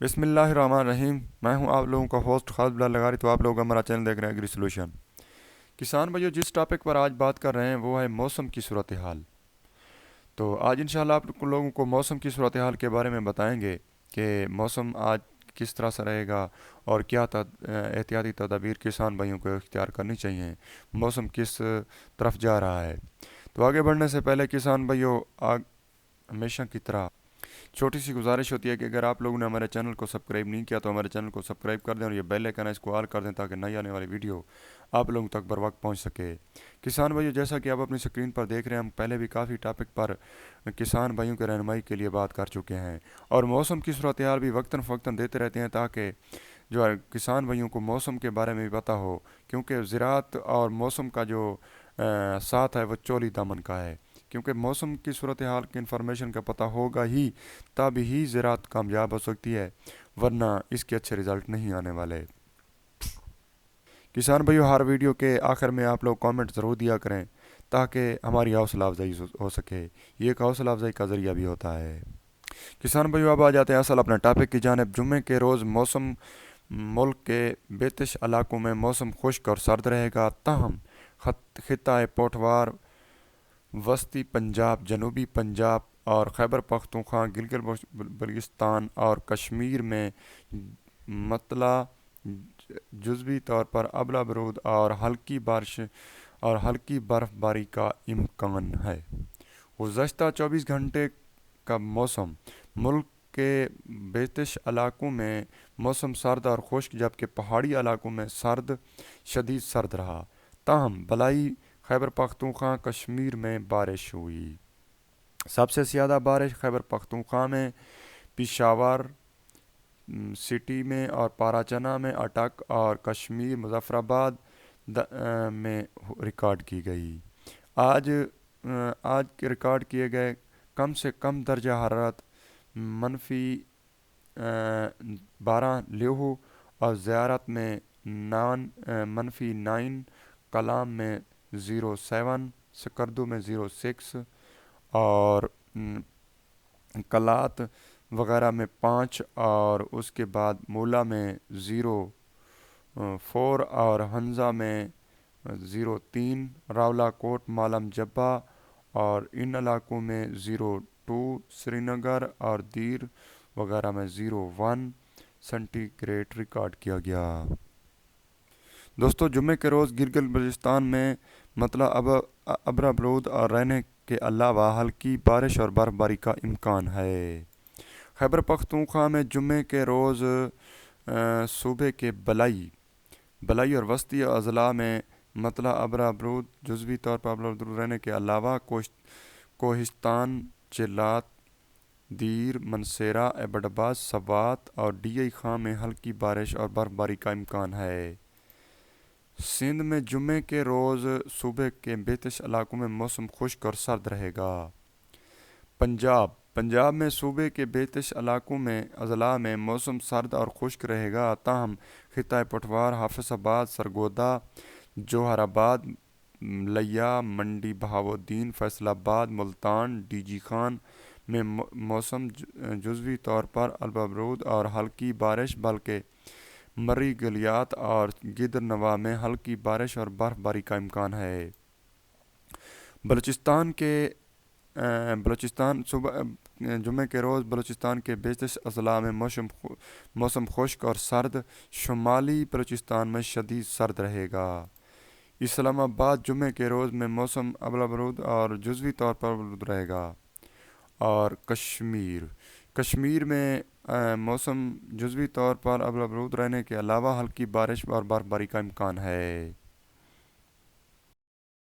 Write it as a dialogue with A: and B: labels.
A: بسم اللہ الرحمن الرحیم۔ میں ہوں آپ لوگوں کا ہوسٹ خالد بلال لغاری۔ تو آپ لوگ ہمارا چینل دیکھ رہے ہیں ایگری سولوشن کسان بھائیو۔ جس ٹاپک پر آج بات کر رہے ہیں وہ ہے موسم کی صورتحال۔ تو آج انشاءاللہ آپ لوگوں کو موسم کی صورتحال کے بارے میں بتائیں گے کہ موسم آج کس طرح سے رہے گا اور کیا احتیاطی تدابیر کسان بھائیوں کو اختیار کرنی چاہیے، موسم کس طرف جا رہا ہے۔ تو آگے بڑھنے سے پہلے کسان بھائیو، ہمیشہ کی طرح چھوٹی سی گزارش ہوتی ہے کہ اگر آپ لوگوں نے ہمارے چینل کو سبسکرائب نہیں کیا تو ہمارے چینل کو سبسکرائب کر دیں اور یہ بیل آئیکن ہے اس کو آل کر دیں تاکہ نئی آنے والی ویڈیو آپ لوگوں تک بر وقت پہنچ سکے۔ کسان بھائیو، جیسا کہ آپ اپنی سکرین پر دیکھ رہے ہیں، ہم پہلے بھی کافی ٹاپک پر کسان بھائیوں کے رہنمائی کے لیے بات کر چکے ہیں اور موسم کی صورتحال بھی وقتاً فوقتاً دیتے رہتے ہیں تاکہ جو ہے کسان بھائیوں کو موسم کے بارے میں بھی پتہ ہو، کیونکہ زراعت اور موسم کا جو ساتھ ہے وہ چولی دامن کا ہے۔ کیونکہ موسم کی صورتحال کی انفارمیشن کا پتہ ہوگا ہی تب ہی زراعت کامیاب ہو سکتی ہے، ورنہ اس کے اچھے رزلٹ نہیں آنے والے۔ کسان بھائیو، ہر ویڈیو کے آخر میں آپ لوگ کامنٹ ضرور دیا کریں تاکہ ہماری حوصلہ افزائی ہو سکے، یہ ایک حوصلہ افزائی کا ذریعہ بھی ہوتا ہے۔ کسان بھائیو، اب آ جاتے ہیں اصل اپنے ٹاپک کی جانب۔ جمعے کے روز موسم ملک کے بیتش علاقوں میں موسم خشک اور سرد رہے گا، تاہم خطہ پوٹوار، وسطی پنجاب، جنوبی پنجاب اور خیبر پختونخوا، گلگت بلتستان اور کشمیر میں مطلع جزوی طور پر ابلا برود اور ہلکی بارش اور ہلکی برف باری کا امکان ہے۔ گزشتہ 24 گھنٹے کا موسم ملک کے بیتش علاقوں میں موسم سرد اور خشک جبکہ پہاڑی علاقوں میں شدید سرد رہا، تاہم بالائی خیبر پختونخوا کشمیر میں بارش ہوئی۔ سب سے زیادہ بارش خیبر پختونخوا میں پشاور سٹی میں اور پاراچنا میں، اٹک اور کشمیر مظفرآباد میں ریکارڈ کی گئی۔ آج کے ریکارڈ کیے گئے کم سے کم درجہ حرارت -12 لیہو اور زیارت میں -9، کلام میں 0.7، سکردو میں 0.6 اور کلات وغیرہ میں 5 اور اس کے بعد مولا میں 0.4 اور ہنزا میں 0.3، راولہ کوٹ، مالم جبہ اور ان علاقوں میں 0.2، سری نگر اور دیر وغیرہ میں 0.1 سینٹی گریڈ ریکارڈ کیا گیا۔ دوستو، جمعے کے روز گلگت بلتستان میں مطلع ابر برود اور رہنے کے علاوہ ہلکی بارش اور برف باری کا امکان ہے۔ خیبر پختونخوا میں جمعے کے روز صوبے کے بالائی اور وسطی اضلاع میں مطلع ابر برود، جزوی طور پر ابر برود رہنے کے علاوہ کوہستان، چیلات، دیر، منسیرہ، ایبٹ آباد، سوات اور ڈی آئی خاں میں ہلکی بارش اور برف باری کا امکان ہے۔ سندھ میں جمعے کے روز صوبے کے بیتش علاقوں میں موسم خشک اور سرد رہے گا۔ پنجاب میں صوبے کے بیتش علاقوں میں اضلاع میں موسم سرد اور خشک رہے گا، تاہم خطہ پٹوار، حافظ آباد، سرگودا، جوہر آباد، لیا، منڈی بہاؤالدین، فیصل آباد، ملتان، ڈی جی خان میں موسم جزوی طور پر ابر برود اور ہلکی بارش، بلکہ مری گلیات اور گدرنوا میں ہلکی بارش اور برف باری کا امکان ہے۔ جمعے کے روز بلوچستان کے بیتش اضلاع میں موسم خشک اور سرد، شمالی بلوچستان میں شدید سرد رہے گا۔ اسلام آباد جمعے کے روز میں موسم ابر برود اور جزوی طور پر ابر برود رہے گا، اور کشمیر میں موسم جزوی طور پر ابر برود رہنے کے علاوہ ہلکی بارش اور برف باری کا امکان ہے۔